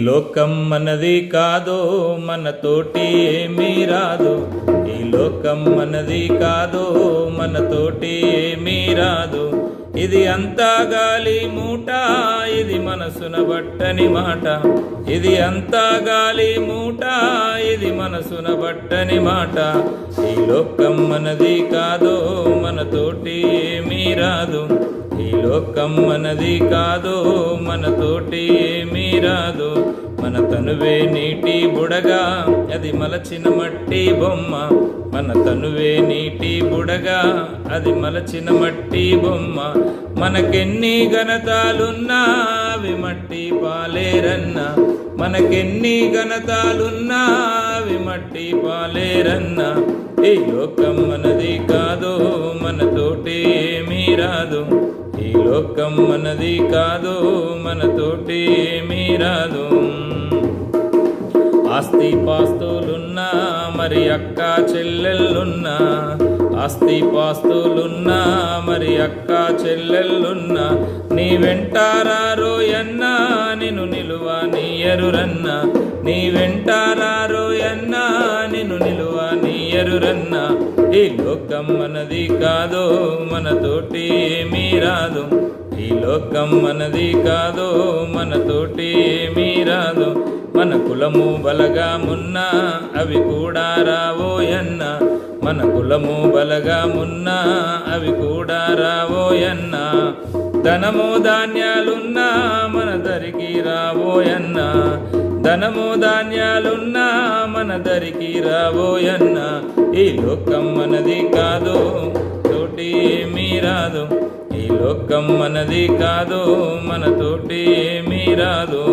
లోకం మనది కాదో మనతోటి ఏమీ రాదు. ఈ లోకం మనది కాదో మనతోటి ఏమీ రాదు. ఇది అంతా గాలి మూట, ఇది మనసున బట్టని మాట. ఇది అంతా గాలి మూట, ఇది మనసున బట్టని మాట. ఈ లోకం మనది కాదో మనతోటి ఏమీ రాదు. ఈ లోకం మనది కాదో మనతోటి ఏమీ రాదు. మన తనువే నీటి బుడగా, అది మలచిన మట్టి బొమ్మ. మన తనువే నీటి బుడగా, అది మలచిన మట్టి బొమ్మ. మనకెన్ని ఘనతాలున్నా అవి మట్టి పాలేరన్నా. మనకెన్ని ఘనతాలున్నా అవి మట్టి పాలేరన్నా. ఈ లోకం మనది కాదో మనతోటి ఏమీ రాదు. ఈ లోకం మనది కాదో మనతోటి ఏమీ రాదు. ఆస్తి పాస్తులున్నా మరి అక్క చెల్లెళ్ళున్నా. ఆస్తి పాస్తులున్నా మరి అక్క చెల్లెళ్ళున్నా. నీ వెంటారారోయన్నా నిన్ను నిలువ నీయరురన్నా. నీ వెంటారారోయన్నా నిన్ను నిలువ నీయరురన్నా. ఈ లోకం మనది కాదో మనతోటి ఏమీ రాదు. ఈ లోకం మనది కాదో మనతోటి ఏమీ రాదు. మన కులము బలగామున్నా అవి కూడా రావోయన్నా. మన కులము బలగామున్నా అవి కూడా రావోయన్నా. ధనము ధాన్యాలున్నా మన దరికి రావోయన్నా. ధనము ధాన్యాలున్నా మన దరికి రావోయన్నా. ఈ లోకం మనది కాదో తోటి ఏమీ రాదు. ఈ లోకం మనది కాదో మనతోటి ఏమీ రాదు.